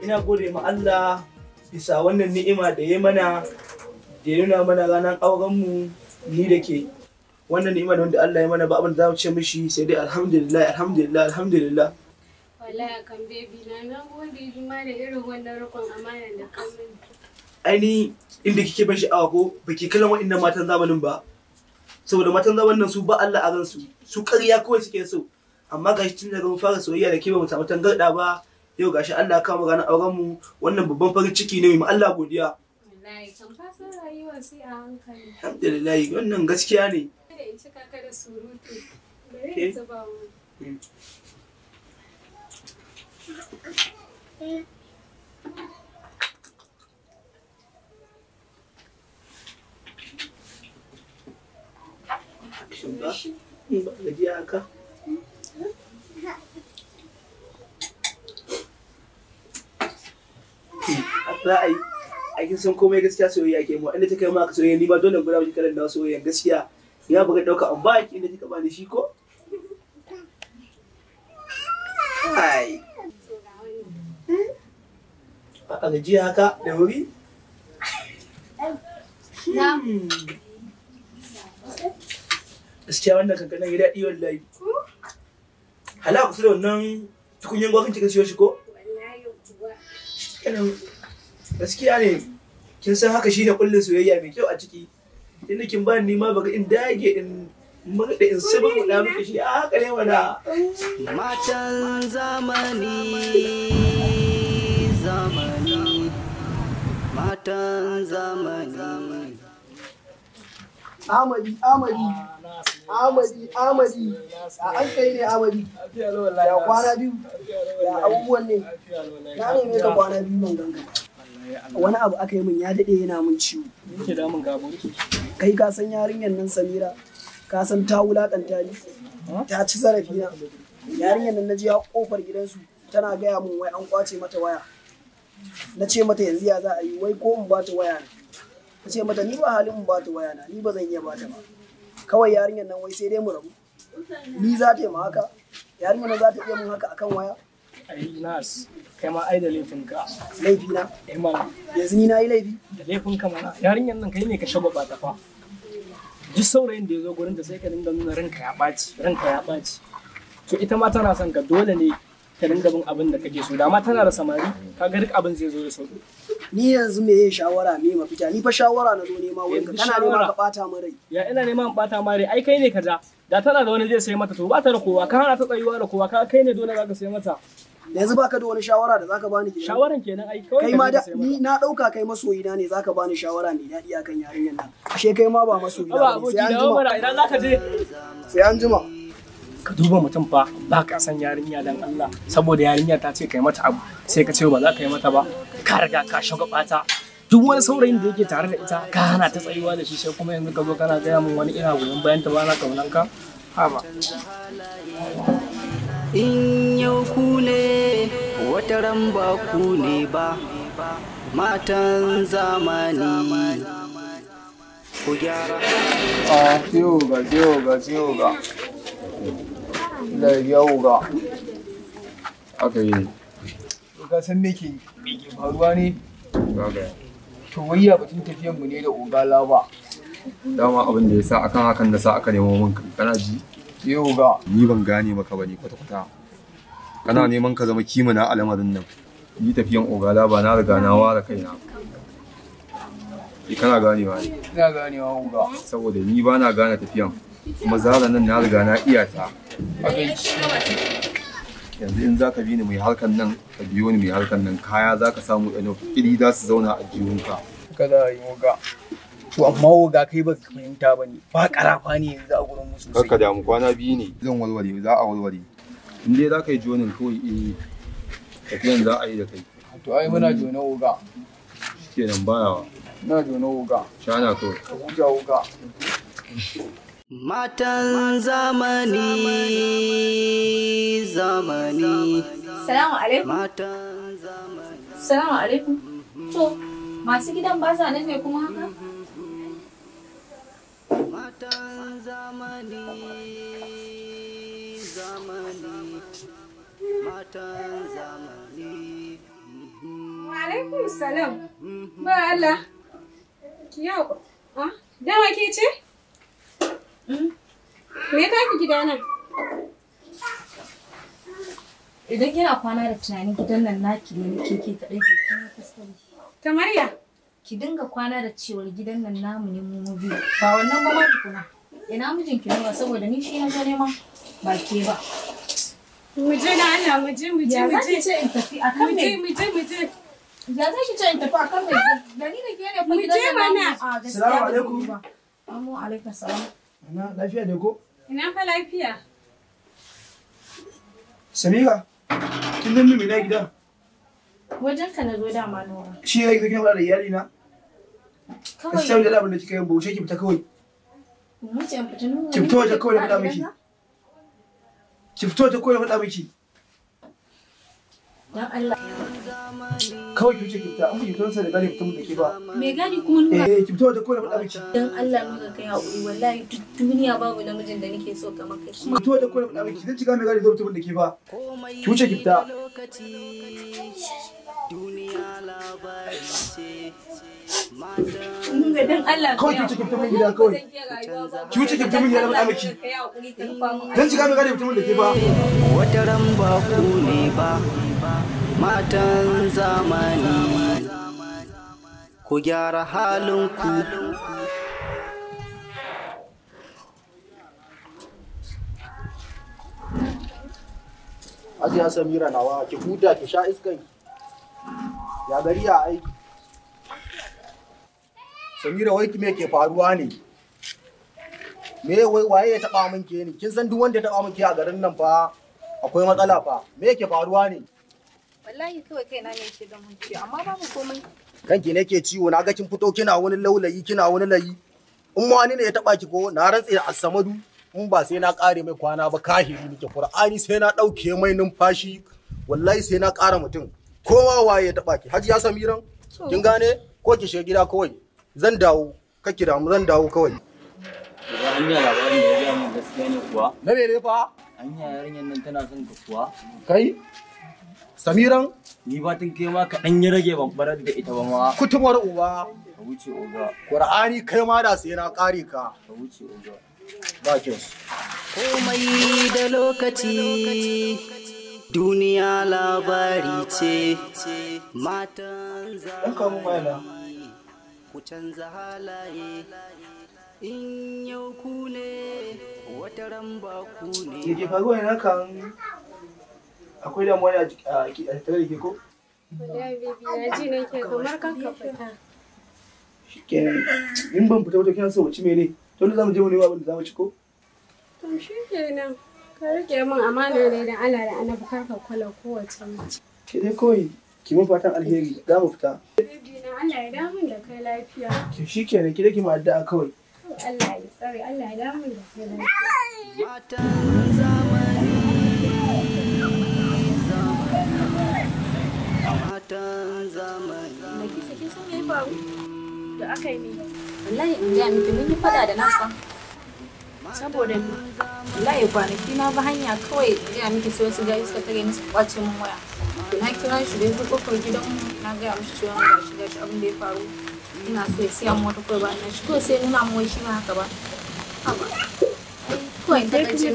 ina gode ma Allah bisa wannan ni'ima da ya mana da ya nuna mana ranar aurenmu ni da ke. Wannan ni'ima da wanda Allah ya mana ba abin da za mu ce mishi sai dai alhamdulillah alhamdulillah alhamdulillah. Wallahi kan baby na gode ma da irin wannan rikon amana da kan mini. Aini inda kike ban sha'awa ko baki kallon waɗannan matan zamanin ba. Saboda matan zamanin nan su ba Allah a ransu, su ƙarya kawai suke so. Amma gashi tun daga mun fara soyayya da ke ba mu samu tangarɗa ba. Yau gashi Allah ya kawo ranar auren mu, wannan babban farin ciki ne mai Allah godiya. Wallahi kan fasa rayuwa sai a hankali. Alhamdulillah wannan gaskiya ne. Kada in cika ka da surutu. Bari in zuba mu. Ba gajiya haka. Za a yi aikin san komai gaskiya soyayya ke mu inda ta kai maka soyayya ni ba dole guda miki kalan da soyayya gaskiya ya buga dauka an ba ki inda kika bani shi ko ai ba a gajiya haka da wuri gaskiya wannan kankanan ya daɗi wallahi hala kusa da wannan tukunyen gwakin kika siyo shi ko gaskiya ne kin san haka shine kullun soyayya mai kyau a ciki inda kin ba ni ma baka in dage in murda in sabon mu da miki shi a haka ne wala matan zamani matan zamani Amadi a an kai ne Amadi ya kwana biyu ya abubuwan ne na ne ka kwana biyu nan ganga wani abu aka yi min ya daɗe yana min ciwo kai ka san yarinyar nan Samira ka san ta wulakanta ni ta ci zarafi na yarinyar nan naje a kofar gidansu tana gaya min wai an kwace mata waya na ce mata yanzu ya za a yi wai ko in ba ta waya na ce mata ni ba halin in ba ta waya na ni ba zan iya ba ta ba kawai yarinyar nan wai sai dai mu rabu ni za ta yi ma haka yarinyar nan za ta iya mun haka akan waya ai nas kai ma ai da laifinka laifi na yanzu ni na yi laifi da laifinka mana yarinyar nan kai ne ka shagwaba ta fa duk saurayin da ya zo gurin ta sai ka dinga nuna ranka ya ɓaci to ita ma tana son ka dole ne ka dinga bin abin da kake so da ma tana da samari kaga duk abin zai zo da sauki ni yanzu me yin shawara me mafita ni fa shawara na zo nema wurin ka kana nema ka bata min rai ya ina neman bata ma rai ai kai ne ka ja da tana da wani zai sai mata to ba ta da kowa ka hana ta tsayuwa da kowa ka kai ne dole zaka sai mata yanzu baka da wani shawara da zaka bani kenan shawaran kenan ai kawai kai ma da ni na dauka kai masoyi na ne zaka bani shawara mai dadi akan yarinyar nan ashe kai ma ba masoyi na ba sai an jima idan zaka je sai an jima ka duba mutum fa ba ka san yarinya dan Allah saboda yarinya ta ce kai mata abu sai ka ce ba za ka yi mata ba ka riga ka shagwaba ta duk wani saurayin da yake tare da ita ka hana ta tsayuwa da shi sai kuma yanzu ka zo kana gaya min wani ina goyon bayan ta ba na kaunan ka ha ba in yau ku ne wata ran ba ku ne ba matan zamani ku gyara ciwo da yauga aka yi ka san me ke faruwa ne to wayya batun tafiyan mu ne da ogala ba dama abin da ya sa akan hakan da sa aka nemo min kana ji yauga ni ban gane maka bane kwata-kwata kana neman ka zama kimana a lamarin nan ni tafiyan ogala ba na riga na ware kaina kana ganewa ne ina ganewa oga saboda ni ba na gane tafiyan kuma zara nan na riga na iya ta yanzu in za ka bi ni mai harkan nan ka biyo ni mai harkan nan kaya za ka samu ɗano iri za su zauna a jihunka kada yi oga to amma oga kai ba ka fahimta ba ne ba karafa ne yanzu a gurin musu kar ka damu kwana biyu ne zan warware za a warware in dai za ka yi jonin kawai tafiyan za a yi da kai to ai muna jona oga shikenan bayawa na jona oga shana kawai huta oga matan zamani. Salamu alaikum. Matan zamani. Salamu alaikum. To, masu gidan ba sa nan ne kuma haka? Matan zamani. Matan zamani. alaikum salam. Ba Allah. Ki yau. Ah, dama ke ce? Me ka ki gida nan? Idan kina kwana da tunanin gidan nan naki ne ke kaɗai ke kuma kuskure. Kamar ya? Ki dinga kwana da cewar gidan nan namu ne mu biyu. Ba wannan ba ma tukuna. Ina mijinki ne ba saboda ni shi na zo nema ba ke ba. Mu je na Allah mu je. Ya za ki ce in tafi akan me? Mu je. Ya za ki ce in tafi akan me? Da ni da ke ne fa gidan nan namu. Assalamu alaikum. Amma alaikum salam. Ana lafiya ne ko? Ina fa lafiya. Samira, kin dan mimi na gida? Wajen ka na zo dama Nora. Shi ya kike fara da iyali na? Kawai Sai da abin da kika yi baushe ki fita kawai. mu ce mu fita nuna. Ki fito waje kawai da faɗa miki. Ki fito waje kawai da faɗa miki. Dan Allah. Kawai ki wuce ki fita, an ki fito sai da gari fita mun da ke ba. Me gadi kuma nuna. Ki fito waje kawai da faɗa miki. Dan Allah nuna kai haƙuri wallahi duk duniya babu namijin da nake so kamar kai. Ki fito waje kawai da faɗa miki. Zan ci ga mai gari zo fita mun da ke ba. Ki wuce ki fita. Duniya labari ce. Mun ga dan Allah. Kawai ki wuce ki fita mun gida kawai. Ki wuce ki fita mun gida da faɗa miki. Zan ci ga mai gari fita mun da ke ba. Wata ran ba ku ne ba, matan zamani. Ku gyara halinku. Hajiya Samira nawa ki huta ki sha iskan. Ya gari ya aiki. Samira wai me ke faruwa ne? Me wai waye ya taba min ke ni? Kin san duk wanda ya taba min ke a garin nan fa akwai matsala fa. Me yake faruwa ne? Wallahi kawai kaina ne yake da mun ciwo amma babu komai. Kanki ne ke ciwo na ga kin fito kina wani laulayi kina wani layi. In wani ne ya taba ki ko na rantse da Assamadu in ba sai na kare mai kwana ba kahiri nake Qur'ani sai na dauke mai numfashi wallahi sai na kara mutum. Kowa waye ya taba ki? Hajiya Samiran? Kin gane ko ki shiga gida kawai? Zan dawo. Kake da mu zan dawo kawai. Ba hanya labarin da ya gaya min gaskiya ne kuwa. Na ne fa? Hanya yarinyar nan tana son ka kuwa. Kai? Samiran? Ni ba tun kai ma kaɗan ya rage ban barar da ita ba ma. Kutumar uba. Ka wuce oga. Qur'ani kai ma da sai na kare ka. Ka wuce oga. Ba kyau. Komai da lokaci, duniya labari ce, matan zamani. Ku canza halaye, in yau ku ne, wata ran ba ku ne. Ke faruwa ne kan akwai damuwa a tare da ke ko? Wallahi baby na ji nake kamar kanka fita. Shikenan in ban fita wata kina so ci mene? To da zamu je mu nemi abin da zamu ci ko? To shikenan. Ka rike min amana ne da Allah da Annabi kar ka kula kowace mace. Ke dai kawai ki mun fatan alheri za mu fita. Baby na Allah ya damu da kai lafiya. Shikenan ki dake mu addu'a kawai. Allah ya tsare Allah ya damu da kai lafiya. Matan zamani. Matan zamani. Da kisa kin san me faru? Da aka yi ne. Wallahi in ga miki mun yi fada da nasa. Saboda wallahi kwanaki na ba hanya kawai ga miki sai wasu gari suka tare ni su kwace min waya. Na kira shi da kofar gidanmu na ga mishi cewa ga shi abin da ya faru. Ina so ya siya mota kawai ba na shi kawai sai nuna mu wai shi ma haka ba. Kawai ta kace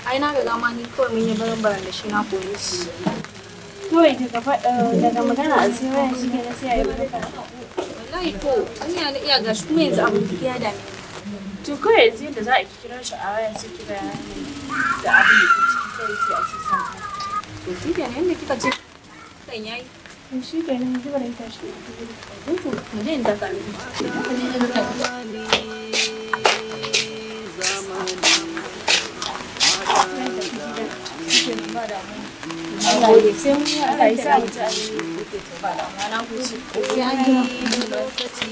ai na ga ma ni kawai mun yi baran da shi na koyi shi. Kawai daga faɗa daga magana a sai wayan shi kenan sai a yi barka. Wallahi to ina da iya gashi kuma yanzu abin da ya dame. To kawai yanzu yadda za a kira shi a wayan sai kira da abin da ke ciki kawai sai a ce san. To shi kenan yadda kika ce kan yayi. To shi kenan yanzu bari ta shi. To mu je inda ka sai mun yi Allah ya sa mu ci abin da ke ba da na huce. ya yi lokaci